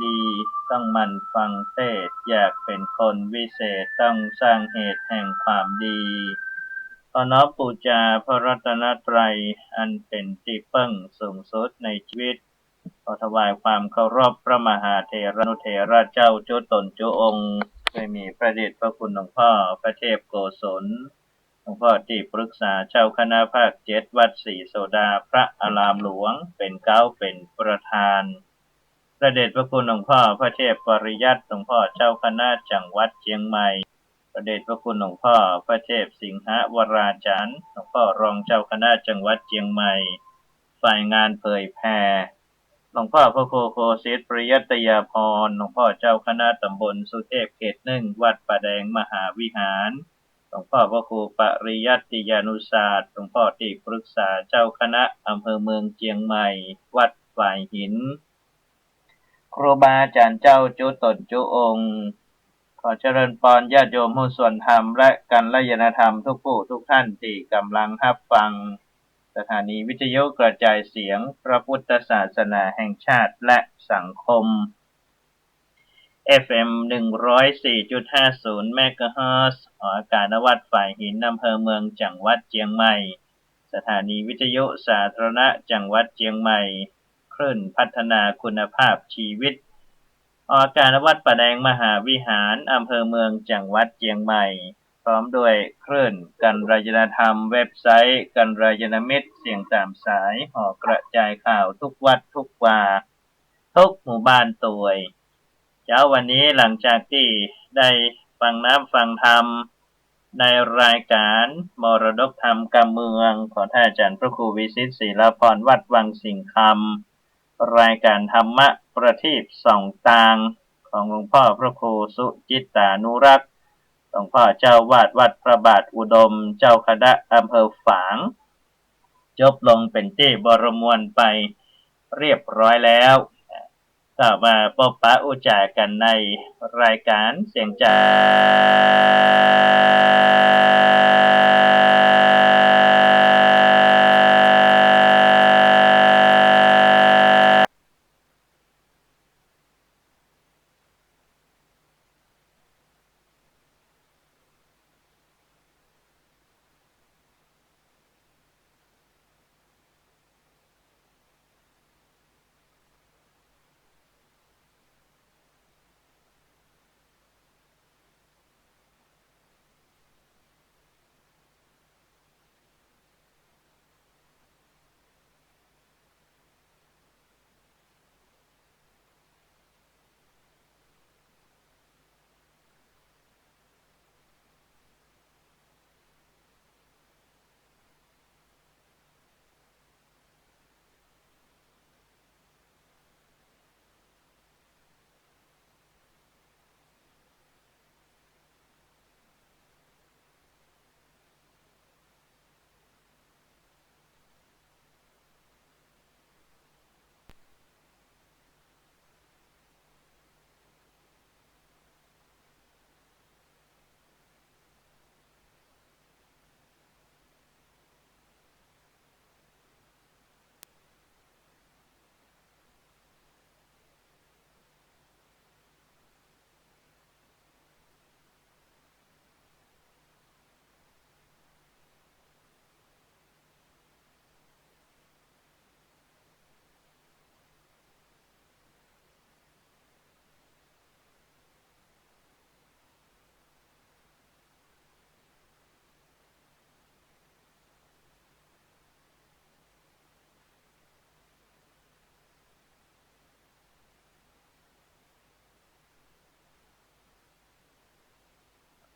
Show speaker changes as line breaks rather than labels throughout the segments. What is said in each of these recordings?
ดีต้องหมั่นฟังเทศน์อยากเป็นคนวิเศษต้องสร้างเหตุแห่งความดีขอน้อมบูชาพระรัตนตรัยอันเป็นที่พึ่งสูงสุดในชีวิตขอถวายความเคารพพระมหาเถรนุเถระเจ้าจุตนจุองค์ได้มีพระเดชพระคุณหลวงพ่อพระเทพโกศลหลวงพ่อที่ปรึกษาเจ้าคณะภาค7วัดศรีโสดาพระอารามหลวงเป็นเก้าเป็นประธานพระเดชพระคุณหลวงพ่อพระเทพปริยัติหลวงพ่อเจ้าคณะจังหวัดเชียงใหม่พระเดชพระคุณหลวงพ่อพระเทพสิงหวราจารย์หลวงพ่อรองเจ้าคณะจังหวัดเชียงใหม่ฝ่ายงานเผยแผ่หลวงพ่อพระโคสิทธิ์ปริยัตยาภรณ์หลวงพ่อเจ้าคณะตำบลสุเทพเขต1วัดป่าแดงมหาวิหารหลวงพ่อพระครูปริยัติยานุศาสตร์หลวงพ่อที่ปรึกษาเจ้าคณะอำเภอเมืองเชียงใหม่วัดฝ่ายหินครูบาอาจารย์เจ้าจุตนจุองค์ขอเจริญพรญาติโยมผู้ส่วนธรรมและกัลยาณธรรมทุกผู้ทุกท่านที่กำลังรับฟังสถานีวิทยุกระจายเสียงพระพุทธศาสนาแห่งชาติและสังคม FM 104.50 เมกะเฮิรตซ์ออกอากาศณวัดฝ่ายหินอำเภอเมืองจังหวัดเชียงใหม่สถานีวิทยุสาธารณะจังหวัดเชียงใหม่คลื่นพัฒนาคุณภาพชีวิตออกอากาศณวัดป่าแดงมหาวิหารอำเภอเมืองจังหวัดเชียงใหม่พร้อมด้วยคลื่นกัลยาณธรรมเว็บไซต์กัลยาณมิตรเสียงตามสายห่อกระจายข่าวทุกวัดทุกวาทุกหมู่บ้านตวยเช้าวันนี้หลังจากที่ได้ฟังน้ำฟังธรรมในรายการมรดกธรรมกำเมืองของท่านอาจารย์พระครูวิสิทธิ์ศิลพรวัดวังสิงห์คำรายการธรรมะประทีปส่องตางของหลวงพ่อพระครูสุจิตตานุรักษ์หลวงพ่อเจ้าวาดวัดพระบาทอุดมเจ้าคณะอำเภอฝางจบลงเป็นที่บรมวลไปเรียบร้อยแล้วก็มาพบปะอุจากันในรายการเสียงจาก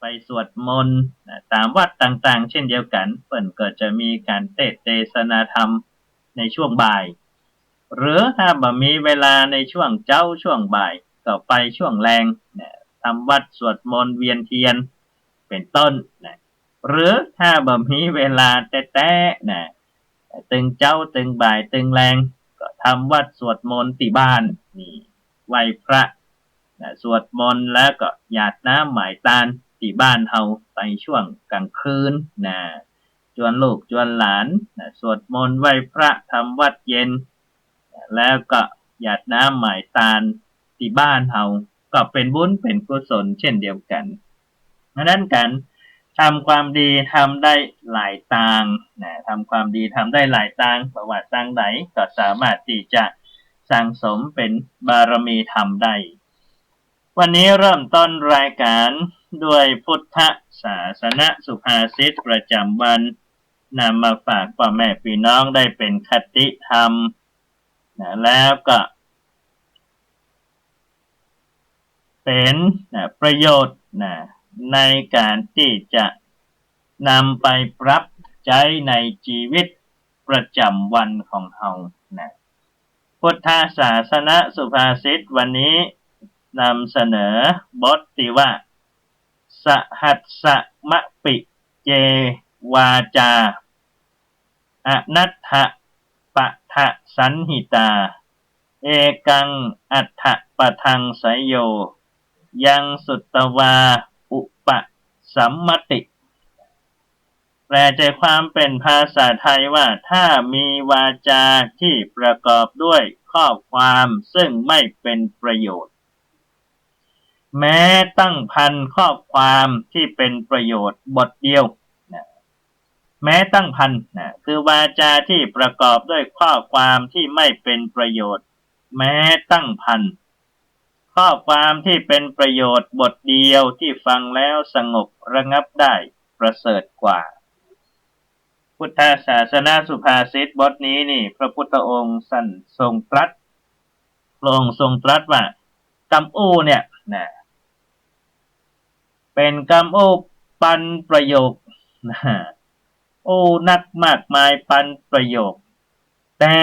ไปสวดมนต์ตามวัดต่างๆเช่นเดียวกันเพิ่นก็จะมีการเทศนาธรรมในช่วงบ่ายหรือถ้าบ่มีเวลาในช่วงเช้าช่วงบ่ายก็ไปช่วงแรงทำวัดสวดมนต์เวียนเทียนเป็นต้นหรือถ้าบ่มีเวลาแต๊ะๆตึงเช้าตึงบ่ายตึงแรงก็ทำวัดสวดมนต์ที่บ้านนี่ไหว้พระสวดมนต์แล้วก็หยาดน้ำหมายตาลที่บ้านเฮาไปช่วงกลางคืนจวนลูกจวนหลานสวดมนต์ไหว้พระทำวัดเย็นแล้วก็หยาดน้ำหมายตาล ที่บ้านเฮาก็เป็นบุญเป็นกุศลเช่นเดียวกันเพราะนั้นการทำความดีทำได้หลายทางนะทำความดีทำได้หลายทางเพราะว่าทางไหนก็สามารถที่จะสั่งสมเป็นบารมีธรรมได้วันนี้เริ่มต้นรายการด้วยพุทธศาสนสุภาษิตประจำวันนำมาฝากพ่อแม่พี่น้องได้เป็นคติธรรมนะแล้วก็เป็นประโยชน์ในการที่จะนำไปปรับใช้ในชีวิตประจำวันของเราพุทธศาสนสุภาษิตวันนี้นำเสนอบทที่ว่าสหัสสะมะปิเจวาจาอนัตถปะทะสันหิตาเอกังอัฏฐปะทังสยโยยังสุตตวาอุปสัมมติแปลใจความเป็นภาษาไทยว่าถ้ามีวาจาที่ประกอบด้วยข้อความซึ่งไม่เป็นประโยชน์แม้ตั้งพันข้อความที่เป็นประโยชน์บทเดียวแม้ตั้งพันคือวาจาที่ประกอบด้วยข้อความที่ไม่เป็นประโยชน์แม้ตั้งพันข้อความที่เป็นประโยชน์บทเดียวที่ฟังแล้วสงบระงับได้ประเสริฐกว่าพุทธศาสนาสุภาษิตบทนี้นี่พระพุทธองค์ทรงตรัสพระองค์ทรงตรัสว่ากำอู้เนี่ยเป็นกำอู้ปันประโยคอู้นักมากมายปันประโยคแต่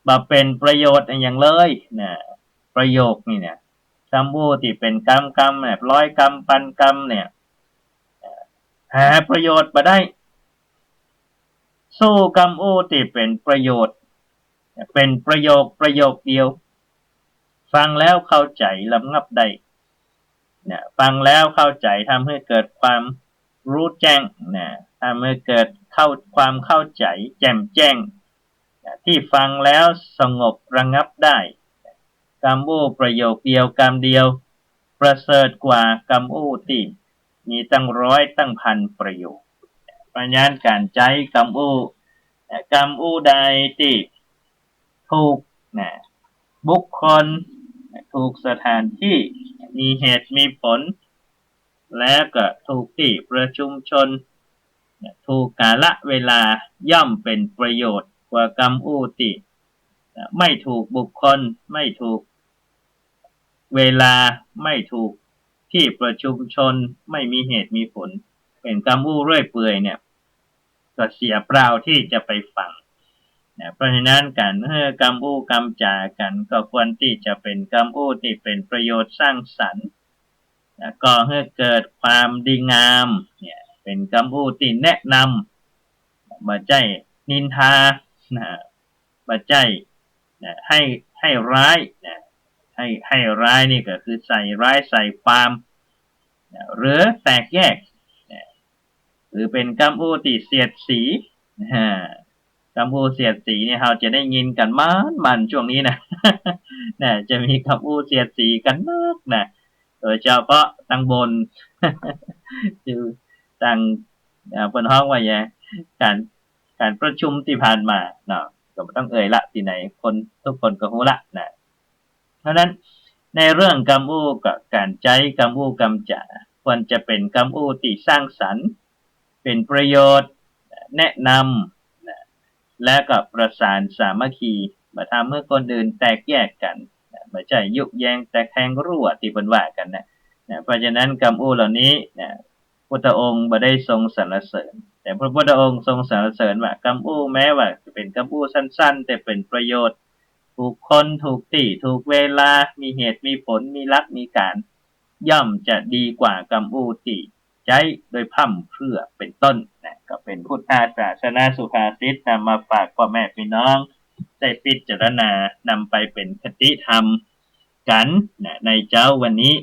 บ่เป็นประโยชน์อย่างเลยประโยคนี่เนี่ยคำอู้ที่เป็นกำแบบร้อยกำพันกำเนี่ยหาประโยชน์มาได้สู้กำอู้ที่เป็นประโยชน์เป็นประโยคเดียวฟังแล้วเข้าใจลำงับได้ฟังแล้วเข้าใจทำให้เกิดความรู้แจ้งทำให้เกิดความเข้าใจแจ่มแจ้งที่ฟังแล้วสงบระงับได้กำอู้ประโยคเดียวกำเดียวประเสริฐกว่ากำอู้ที่มีตั้งร้อยตั้งพันประโยคเพราะงั้นการใช้กำอู้ใดที่ถูกบุคคลถูกสถานที่มีเหตุมีผลและก็ถูกที่ประชุมชนถูกกาลเวลาย่อมเป็นประโยชน์กว่ากำอู้ที่ไม่ถูกบุคคลไม่ถูกเวลาไม่ถูกที่ประชุมชนไม่มีเหตุมีผลเป็นกำอู้เรื่อยเปื่อยเนี่ยก็เสียเปล่าที่จะไปฟังเพราะฉะนั้นการกำอู้กำจากันก็ควรที่จะเป็นกำอู้ที่เป็นประโยชน์สร้างสรรค์ก็ให้เกิดความดีงามเป็นคำพูดที่แนะนำบ่ใจนินทาบ่ใจให้ร้ายให้ร้ายนี่ก็คือใส่ร้ายใส่ความหรือแตกแยกหรือเป็นคำพูดที่เสียดสีคำพูดเสียดสีเนี่ยเราจะได้ยินกันมันช่วงนี้นะจะมีคำพูดเสียดสีกันมากโดยเฉพาะทางบนคือทางบนห้องว่าอย่างการประชุมที่ผ่านมาก็ไม่ต้องเอ่ยละที่ไหนคนทุกคนก็รู้ละเพราะนั้นในเรื่องกำอู้กับการใช้กำอู้กำจาควรจะเป็นกำอู้ที่สร้างสรรค์เป็นประโยชน์แนะนำและก็ประสานสามัคคีมาทำให้คนอื่นแตกแยกกันไม่ใช่ยุแยงแตกแทงรั่วที่เป็นว่ากันเพราะฉะนั้นคำอู้เหล่านี้พุทธองค์บ่ได้ทรงสรรเสริญแต่พระพุทธองค์ทรงสรรเสริญว่าคำอู้แม้ว่าจะเป็นคำอู้สั้นๆแต่เป็นประโยชน์ถูกคนถูกที่ถูกเวลามีเหตุมีผลมีหลักมีการย่อมจะดีกว่าคำอู้ที่ใช้โดยพร่ำเพรื่อเป็นต้นก็เป็นพุทธศาสนาสุภาษิตนำมาฝากพ่อแม่พี่น้องได้พิจารณานำไปเป็นคติธรรมกันในเช้าวันนี้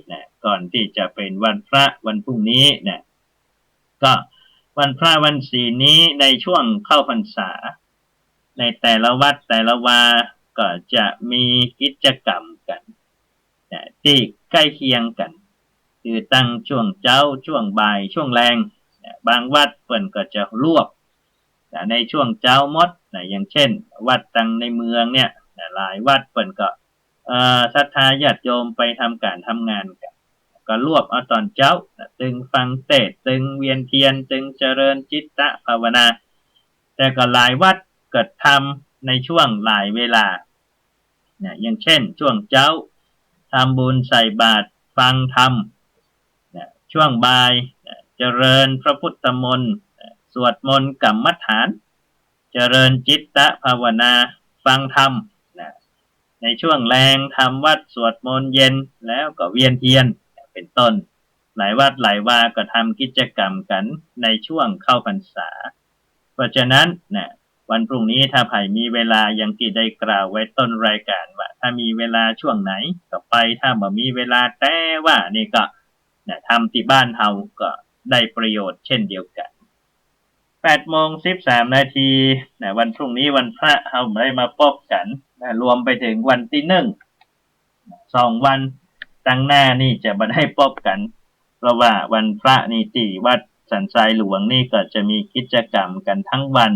ก่อนที่จะเป็นวันพระวันพรุ่งนี้ก็วันพระวันศีลนี้ในช่วงเข้าพรรษาในแต่ละวัดแต่ละวาก็จะมีกิจกรรมกัน ที่ใกล้เคียงกันคือตั้งช่วงเช้าช่วงบ่ายช่วงแรงบางวัดเปิ่นก็จะรวบในช่วงเช้าหมดอย่างเช่นวัดตั้งในเมืองเนี่ยหลายวัดเปิ่นก็ศรัทธาญาติโยมไปทำการทำงานกันก็รวบเอาตอนเช้าตึงฟังเทศน์ตึงเวียนเทียนตึงเจริญจิตตภาวนาแต่ก็หลายวัดเกิดทำในช่วงหลายเวลาอย่างเช่นช่วงเช้าทำบุญใส่บาตรฟังธรรมช่วงบ่ายเจริญพระพุทธมนต์สวดมนต์กรรมฐานเจริญจิตตภาวนาฟังธรรมในช่วงแรงทำวัดสวดมนต์เย็นแล้วก็เวียนเทียนเป็นต้นหลายวัดหลายวาก็ทำกิจกรรมกันในช่วงเข้าพรรษาเพราะฉะนั้นวันพรุ่งนี้ถ้าไผ่มีเวลาอย่างที่ได้กล่าวไว้ต้นรายการว่าถ้ามีเวลาช่วงไหนก็ไปถ้าบ่มีเวลาแต่ว่านี่ก็ทำที่บ้านเฮาก็ได้ประโยชน์เช่นเดียวกัน8:13 นาทีวันพรุ่งนี้วันพระเฮาได้มาพบกันรวมไปถึงวันที่2 วันตั้งหน้านี่จะบ่ได้พบกันเพราะว่าวันพระนี่ที่วัดสันทรายหลวงนี่ก็จะมีกิจกรรมกันทั้งวัน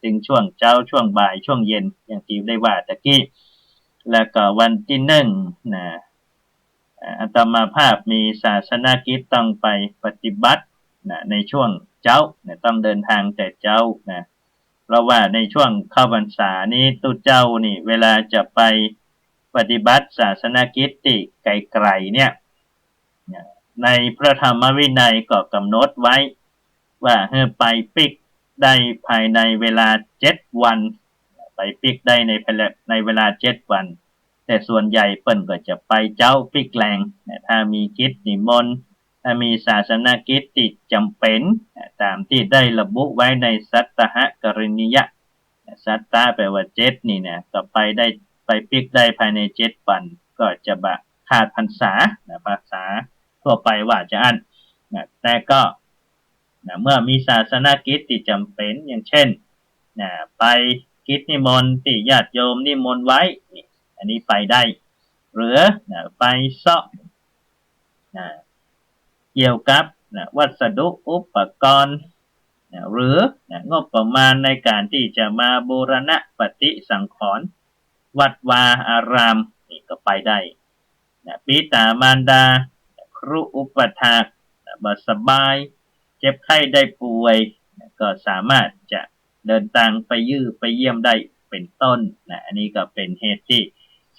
ถึงช่วงเช้าช่วงบ่ายช่วงเย็นอย่างที่ได้ว่าตะกี้แล้วก็วันที่อาตมาภาพมีศาสนกิจต้องไปปฏิบัติในช่วงเช้าต้องเดินทางแต่เช้าเพราะว่าในช่วงเข้าพรรษานี้ตุเจ้านี่เวลาจะไปปฏิบัติศาสนกิจที่ไกลๆเนี่ยในพระธรรมวินัยก็กำหนดไว้ว่าให้ไปปิกได้ภายในเวลา7 วันไปปิกได้ในเวลา7 วันแต่ส่วนใหญ่เปิ้นก็จะไปเจ้าปิกแรงถ้ามีกิจนิมนต์ถ้ามีศาสนกิจที่จำเป็นตามที่ได้ระบุไว้ในสัตตหกรณียะสัตตะแปลว่า7นี่นะก็ไปได้ไปปิกได้ภายใน7 วันก็จะบะขาดพรรษาภาษาทั่วไปว่าจะอันแต่ก็เมื่อมีศาสนกิจที่จำเป็นอย่างเช่นไปกิจนิมนต์ที่ญาติโยมนิมนต์ไว้อันนี้ไปได้หรือไปเสาะเกี่ยวกับวัสดุอุปกรณ์หรืองบประมาณในการที่จะมาบูรณะปฏิสังขรณ์วัดวาอารามนี่ก็ไปได้ปิตามารดาครูอุปถากบ่สบายเจ็บไข้ได้ป่วยก็สามารถจะเดินทางไปเยี่ยมได้เป็นต้นอันนี้ก็เป็นเหตุที่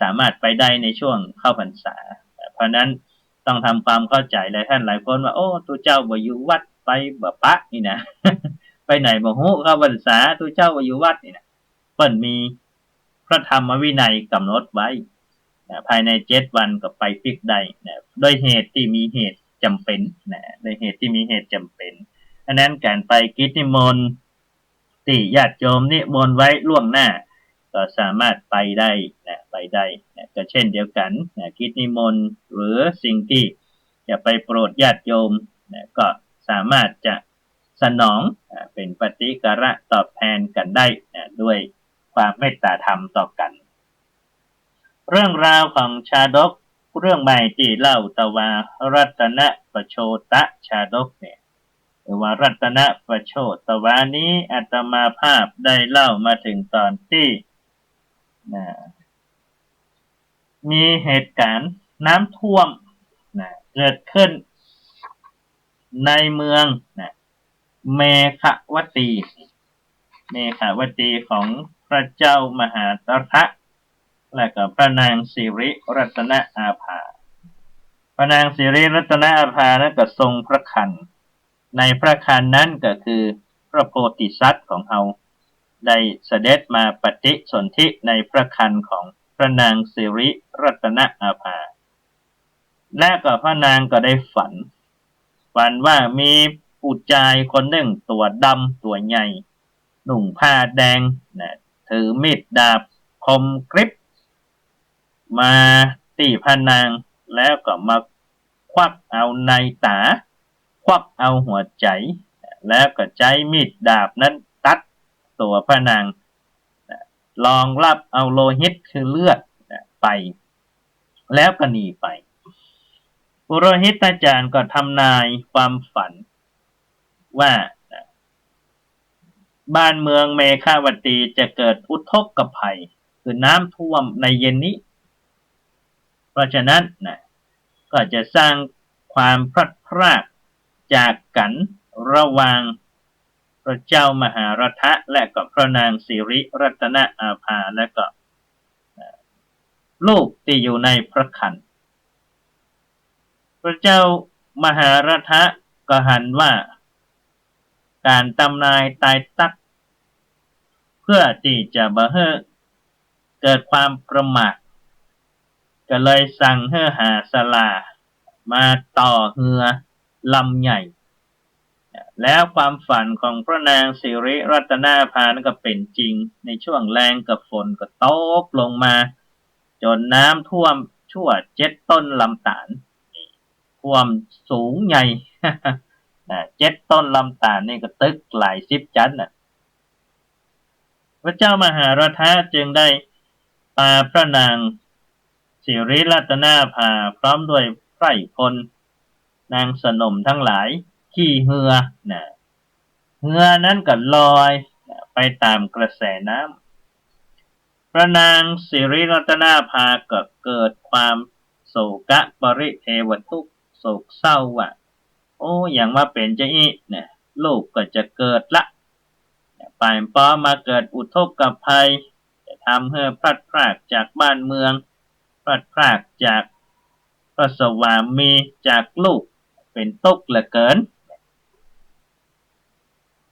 สามารถไปได้ในช่วงเข้าพรรษาเพราะนั้นต้องทำความเข้าใจหลายท่านหลายคนว่าโอ้ตัวเจ้าบ่อยู่วัดไปบ่ปะนี่นะ ไปไหนบ่ฮู้เข้าพรรษาตัวเจ้าบ่อยู่วัดนี่นะเปิ้นมีพระธรรมวินัยกำหนดไว้ภายใน7 วันก็ไปปิกได้โดยเหตุที่มีเหตุจำเป็นโดยเหตุที่มีเหตุจำเป็นอันนั้นการไปกิจนิมนต์ที่ญาติโยมนิมนต์ไว้ล่วงหน้าก็สามารถไปได้ไปได้ก็เช่นเดียวกันกิจนิมนต์หรือสิ่งที่จะไปโปรดญาติโยมก็สามารถจะสนองเป็นปฏิการะตอบแทนกันได้ด้วยความเมตตาธรรมต่อกันเรื่องราวของชาดกเรื่องใหม่ที่เล่าตวารัตนประโชตชาดกเนี่ยหรือว่ารัตนประโชตวานี้อาตมาภาพได้เล่ามาถึงตอนที่มีเหตุการณ์น้ำท่วมเกิดขึ้นในเมืองเมขวตีของพระเจ้ามหาตถะและก็พระนางสิริรัตนอาภาพระนางสิริรัตนอาภานั้นก็ทรงพระคันในพระคันนั้นก็คือพระโพธิสัตว์ของเราได้เสด็จมาปฏิสนธิในพระคันของพระนางสิริรัตนอาภาและก็พระนางก็ได้ฝันว่ามีผู้ชายคนหนึ่งตัวดำตัวใหญ่หนุ่งผ้าแดงถือมีดดาบคมกริบมาตีพระนางแล้วก็มาควักเอาในตาควักเอาหัวใจแล้วก็ใช้มีดดาบนั้นตัดตัวพระนางรองรับเอาโลหิตคือเลือดไปแล้วก็หนีไป ปุโรหิตอาจารย์ก็ทำนายความฝันว่าบ้านเมืองเมฆาวตีจะเกิดอุทกภัยคือน้ำท่วมในเย็นนี้เพราะฉะนั้นก็จะสร้างความพลัดพรากจากกันระหว่างพระเจ้ามหารทะและก็พระนางสิริรัตนอาภาและก็ลูกที่อยู่ในพระครรภ์พระเจ้ามหารทะก็หันว่าการทำนายตายตักเพื่อที่จะบ่ให้เกิดความประมาทก็เลยสั่งให้หาศาลามาต่อเรือลำใหญ่แล้วความฝันของพระนางสิริรัตนาภาก็เป็นจริงในช่วงแรงกับฝนก็ตกลงมาจนน้ำท่วมชั่ว7 ต้นลำตาลท่วมสูงใหญ่ 7 ต้นลำตาลนี่ก็ตึกหลาย10 ชั้นพระเจ้ามหารทะจึงได้พาพระนางสิริรัตนาภาพร้อมด้วยไพร่พลนางสนมทั้งหลายขี่เรือเรือนั้นก็ลอยไปตามกระแสน้ำพระนางสิริรัตนาภาก็เกิดความโศกะปริเทวทุกข์โศกเศร้าว่าโอ้อย่างว่าเป็นจะอีลูกก็จะเกิดละป่ายป้อมาเกิดอุทกภัยจะทำให้พลัดพรากจากบ้านเมืองพลัดพรากจากพระสวามีจากลูกเป็นทุกข์เหลือเกิน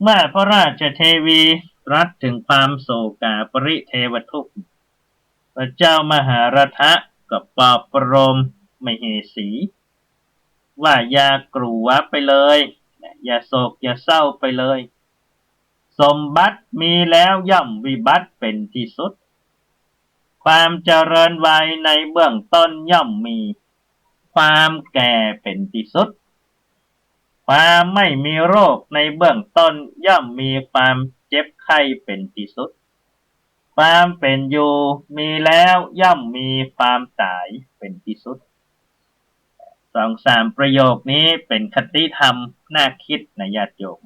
เมื่อพระราชเทวีตรัสถึงความโศกาปริเทวทุกข์พระเจ้ามหารทะก็ปลอบประโลมมเหสีว่าอย่ากลัวไปเลยอย่าโศกอย่าเศร้าไปเลยสมบัติมีแล้วย่อมวิบัติเป็นที่สุดความเจริญวัยในเบื้องต้นย่อมมีความแก่เป็นที่สุดความไม่มีโรคในเบื้องต้นย่อมมีความเจ็บไข้เป็นที่สุดความเป็นอยู่มีแล้วย่อมมีความตายเป็นที่สุด2-3 ประโยคนี้เป็นคติธรรมน่าคิดนะญาติโยม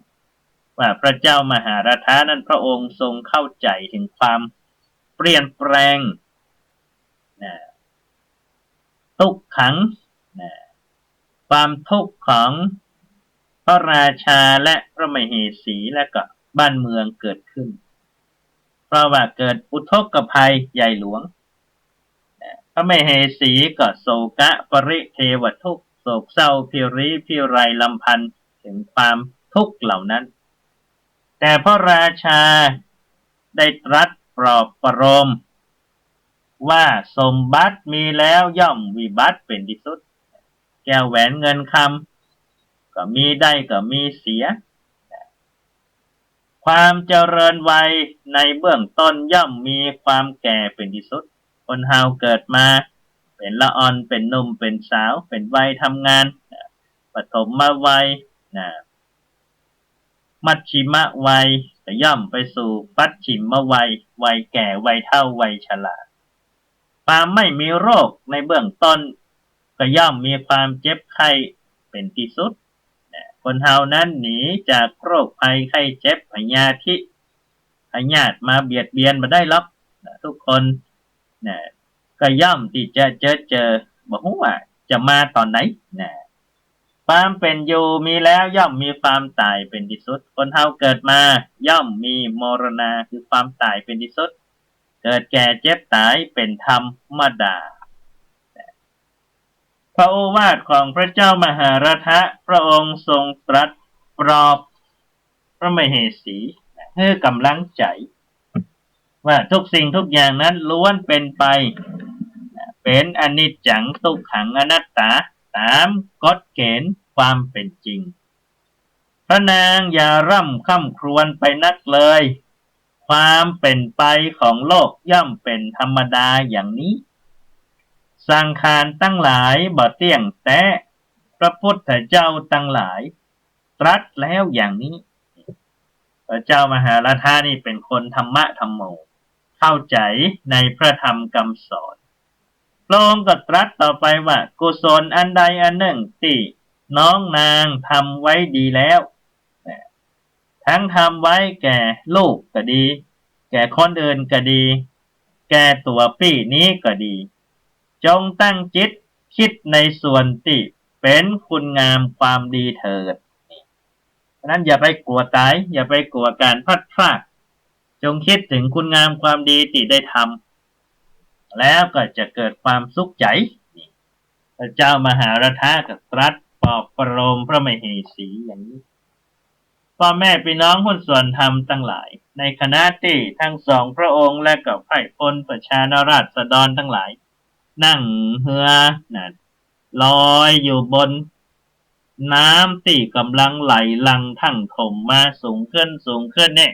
ว่าพระเจ้ามหารทานั้นพระองค์ทรงเข้าใจถึงความเปลี่ยนแปลงทุกขังความทุกข์ของพระราชาและพระมเหสีและก็บ้านเมืองเกิดขึ้นเพราะว่าเกิดอุทกภัยใหญ่หลวงพระมเหสีก็โศกะปริเทวทุกข์โศกเศร้าพิริพิไรลำพันธ์ถึงความทุกข์เหล่านั้นแต่พระราชาได้ตรัสปลอบประโลมว่าสมบัติมีแล้วย่อมวิบัติเป็นที่สุดแก้วแหวนเงินคำก็มีได้ก็มีเสียความเจริญวัยในเบื้องต้นย่อมมีความแก่เป็นที่สุดคนเฮาเกิดมาเป็นละอ่อนเป็นหนุ่มเป็นสาวเป็นวัยทำงานปฐมวัยมัชชิมวัยก็ย่อมไปสู่ปัจฉิมวัยวัยแก่วัยเฒ่าวัยชราความไม่มีโรคในเบื้องต้นก็ย่อมมีความเจ็บไข้เป็นที่สุดคนเฮานั้นหนีจากโรคภัยไข้เจ็บพยาธิพยาธิมาเบียดเบียนมาได้หรอกทุกคนก็ย่อมที่จะเจอบอกว่าจะมาตอนไหนความเป็นอยู่มีแล้วย่อมมีความตายเป็นที่สุดคนเฮาเกิดมาย่อมมีมรณะคือความตายเป็นที่สุดเกิดแก่เจ็บตายเป็นธรรมดาพระโอวาทของพระเจ้ามหารทะพระองค์ทรงตรัสปลอบพระมเหสีให้กำลังใจว่าทุกสิ่งทุกอย่างนั้นล้วนเป็นไปเป็นอนิจจังทุกขังอนัตตาตามกฎเกณฑ์ความเป็นจริงพระนางอย่าร่ำค่ำครวญไปนักเลยความเป็นไปของโลกย่อมเป็นธรรมดาอย่างนี้สังขารตั้งหลายบ่เที่ยงแท้พระพุทธเจ้าตั้งหลายตรัสแล้วอย่างนี้พระเจ้ามหาราชานี่เป็นคนธรรมะธรรมโมเข้าใจในพระธรรมคำสอน พระองค์ก็ตรัสต่อไปว่ากุศลอันใดอันหนึ่งที่น้องนางทำไว้ดีแล้วทั้งทำไว้แก่ลูกก็ดีแก่คนอื่นก็ดีแก่ตัวปี้นี้ก็ดีจงตั้งจิตคิดในส่วนที่เป็นคุณงามความดีเถิดเพราะนั้นอย่าไปกลัวตายอย่าไปกลัวการพลัดพรากจงคิดถึงคุณงามความดีที่ได้ทำแล้วก็จะเกิดความสุขใจพระเจ้ามหาราชก็ตรัสปลอบประโลมพระมเหสีอย่างนี้พ่อแม่พี่น้องหุ้นส่วนธรรมทั้งหลายในคณะที่ทั้งสองพระองค์และกับไพร่พลประชานราษฎรทั้งหลายนั่งเรือนะลอยอยู่บนน้ำที่กำลังไหลหลังทั้งถมมาสูงขึ้นเนี่ย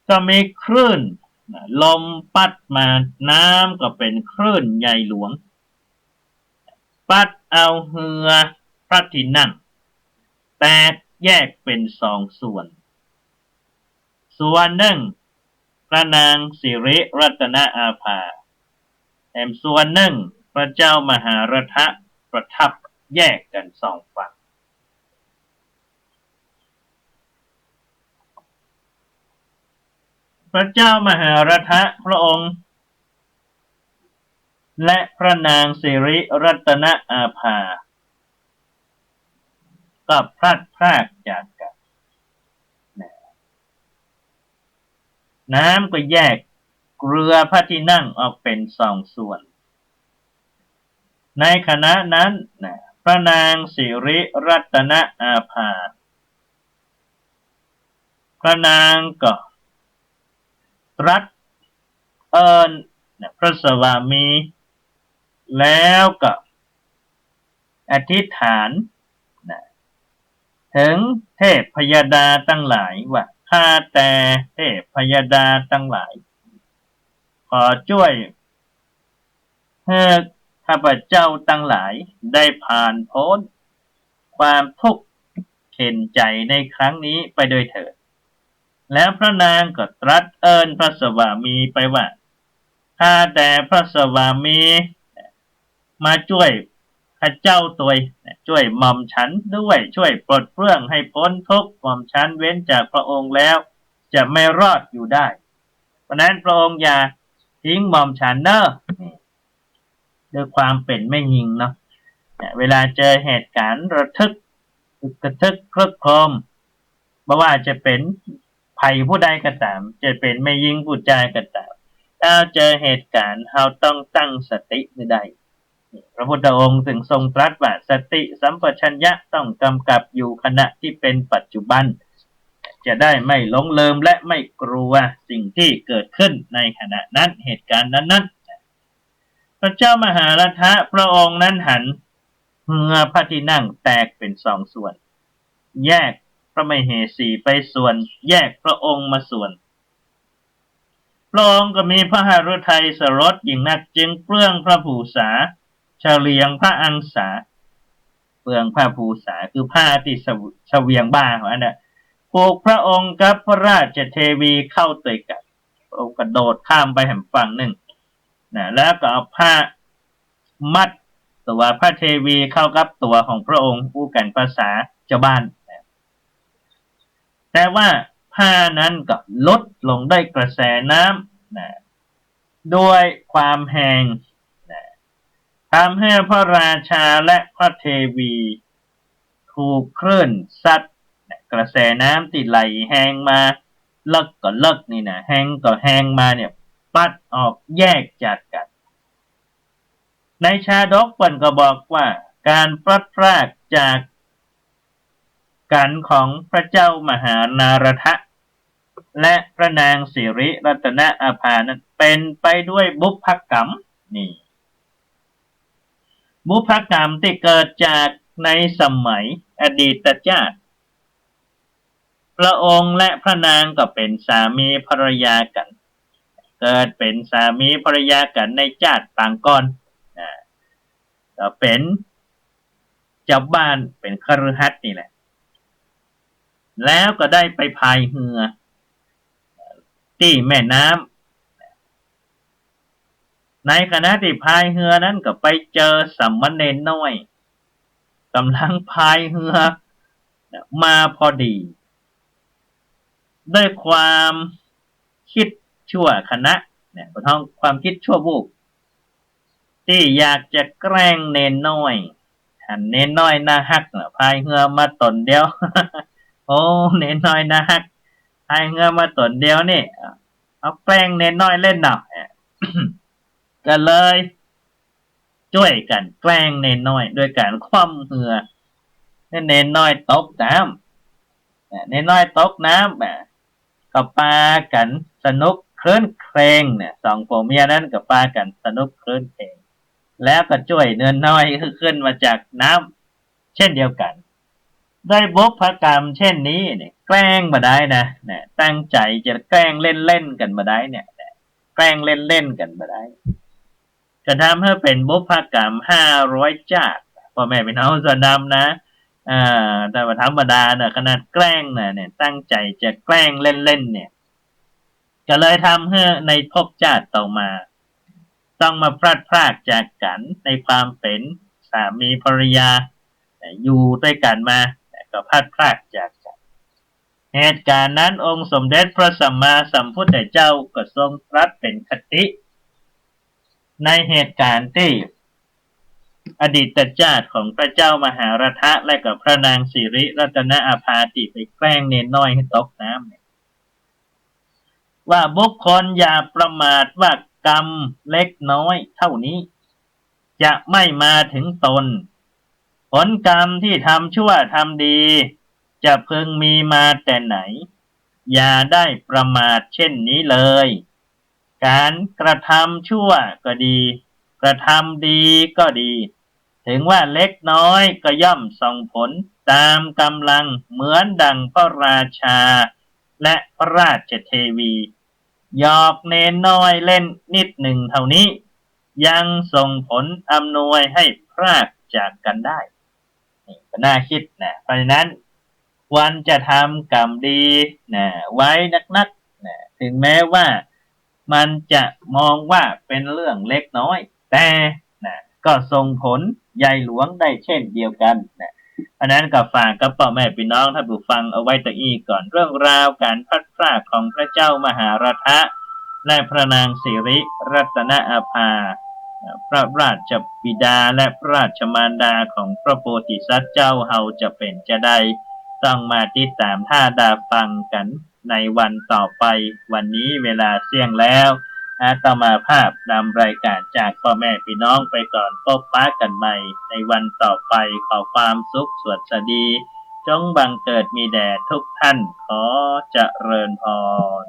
ก็มีคลื่นลมปัดมาน้ำก็เป็นคลื่นใหญ่หลวงปัดเอาเรือพระที่นั่งแตกแยกเป็นสองส่วนหนึ่งพระนางสิริรัตนอาภาส่วนหนึ่งพระเจ้ามหาราชประทับแยกกันสองฝั่งพระเจ้ามหาราชพระองค์และพระนางสิริรัตนอาภาก็พลัดพรากจากกันน้ำก็แยกเรือพระที่นั่งออกเป็นสองส่วนในขณะนั้นพระนางสิริรัตนอาภาพระนางก็ตรัสเอิญพระสวามีแล้วก็อธิษฐานถึงเทพพยดาตั้งหลายว่าข้าแต่เทพพยดาตั้งหลายขอช่วยให้ข้าพเจ้าตั้งหลายได้ผ่านพ้นความทุกข์เข็นใจในครั้งนี้ไปโดยเถิดแล้วพระนางก็ตรัสเอิญพระสวามีไปว่าข้าแต่พระสวามีมาช่วยข้าเจ้าตัวช่วยหม่อมฉันด้วยช่วยปลดเปลื้องให้พ้นทุกข์หม่อมฉันเว้นจากพระองค์แล้วจะไม่รอดอยู่ได้เพราะนั้นพระองค์อย่าทิ้งหม่อมฉันเนอะด้วยความเป็นแม่หญิงเนาะเวลาเจอเหตุการณ์ระทึกกระทึกครึกโครมไม่ว่าจะเป็นภัยผู้ใดก็ตามจะเป็นแม่หญิงผู้ชายก็ตามถ้าเจอเหตุการณ์เราต้องตั้งสติไม่ได้พระพุทธองค์ถึงทรงตรัสว่าสติสัมปชัญญะต้องกำกับอยู่ขณะที่เป็นปัจจุบันจะได้ไม่หลงลืมและไม่กลัวสิ่งที่เกิดขึ้นในขณะนั้นเหตุการณ์นั้นพระเจ้ามหาราชพระองค์นั้นหันเรือพระที่นั่งแตกเป็นสองส่วนแยกพระมเหสีไปส่วนแยกพระองค์มาส่วนพระองค์ก็มีพระหฤทัยสรสยิ่งนักจึงเปลื้องพระภูษาเฉลียงพระอังสาเปลืองผ้าภูษาคือผ้าที่เฉวียงบ่าของอันน่ะผูกพระองค์กับพระราชเทวีเข้าตัวกันพระองค์กระโดดข้ามไปแห่งฝั่งหนึ่งแล้วก็เอาผ้ามัดตัวพระเทวีเข้ากับตัวของพระองค์ผู้กันภาษาเจ้าบ้านแต่ว่าผ้านั้นก็ลดลงได้กระแสน้ำด้วยความแห้งทำให้พระราชาและพระเทวีถูกคลื่นซัดกระแสน้ำที่ไหลแห้งมาเลิกก็เลิกนี่นะแห้งก็แห้งมาเนี่ยปัดออกแยกจากกันในชาดกเปิ้นก็บอกว่าการพลัดพรากจากกันของพระเจ้ามหานารถะและพระนางสิริรัตนอาภานั้นเป็นไปด้วยบุพกรรมนี่บุพกรรมที่เกิดจากในสมัยอดีตชาติพระองค์และพระนางก็เป็นสามีภรรยากันเกิดเป็นสามีภรรยากันในชาติต่างก่อนก็เป็นเจ้าบ้านเป็นคฤหัสถ์นี่แหละแล้วก็ได้ไปพายเรือที่แม่น้ ในขณะที่พายเรือนั้นก็ไปเจอสามเณรน้อยกำลังพายเรือมาพอดีด้วยความคิดชั่วคณะเนี่ยท้องความคิดชั่ววูบที่อยากจะแกล้งเนนน้อยหันเนนน้อยน่าฮักพายเรือมาตนเดียว โอ้เนนน้อยน่าฮักพายเรือมาตนเดียวนี่เอาแกล้งเนนน้อยเล่นหน่อย ก็เลยช่วยกันแกล้งเนนน้อยด้วยการคว่ำเรือให้เนนน้อยตกน้ำเนนน้อยตกน้ำก็ปากันสนุกคลื่นเครงเนี่ยสองผัวเมียนั้นก็ปากันสนุกคลื่นเครงแล้วก็ช่วยเนินน้อยขึ้นมาจากน้ำเช่นเดียวกันได้บุพกรรมเช่นนี้เนี่ยแกล้งมาได้นะเนี่ยตั้งใจจะแกล้งเล่นเล่นกันมาได้เนี่ยแกล้งเล่นเล่นกันมาได้จะทำให้เป็นบุพกรรม500จาดพ่อแม่พี่น้องจะนำนะแต่ว่าธรรมดาเนี่ยขนาดแกล้งเนี่ยตั้งใจจะแกล้งเล่นเล่นเนี่ยก็เลยทำให้ในภพชาติต่อมาต้องมาพลัดพรากจากกันในความเป็นสามีภรรยาอยู่ด้วยกันมาก็พลัดพรากจากกันเหตุการณ์นั้นองค์สมเด็จพระสัมมาสัมพุทธเจ้าก็ทรงตรัสเป็นคติในเหตุการณ์ที่อดีตชาติของพระเจ้ามหาราทะและกับพระนางสิริรัตนอาภาติไปแกล้งเนนน้อยให้ตกน้ำเนี่ยว่าบุคคลอย่าประมาทว่ากรรมเล็กน้อยเท่านี้จะไม่มาถึงตนผลกรรมที่ทำชั่วทำดีจะพึงมีมาแต่ไหนอย่าได้ประมาทเช่นนี้เลยการกระทำชั่วก็ดีกระทำดีก็ดีถึงว่าเล็กน้อยก็ย่อมส่งผลตามกำลังเหมือนดังพระราชาและพระราชเทวีหยอกเนนน้อยเล่นนิดหนึ่งเท่านี้ยังส่งผลอำนวยให้พรากจากกันได้นี่ก็น่าคิดนะเพราะฉะนั้นควรจะทำกรรมดีนะไว้นักๆนะถึงแม้ว่ามันจะมองว่าเป็นเรื่องเล็กน้อยแต่นะก็ส่งผลใหญ่หลวงได้เช่นเดียวกันนะอันนั้นก็ฝากกับพ่อแม่พี่น้องท่านผู้ฟังเอาไว้ตะอี้ก่อนเรื่องราวการพลัดพรากของพระเจ้ามหาราทะและพระนางสิริรัตนอาภาพระราชบิดาและพระราชมารดาของพระโพธิสัตว์เจ้าเฮาจะเป็นจะได้ต้องมาติดตามท่าดาฟังกันในวันต่อไปวันนี้เวลาเสี่ยงแล้วต่อมาภาพนำรายการจากพ่อแม่พี่น้องไปก่อนพบปะกันใหม่ในวันต่อไปขอความสุขสวัสดีจงบังเกิดมีแด่ทุกท่านขอเจริญพร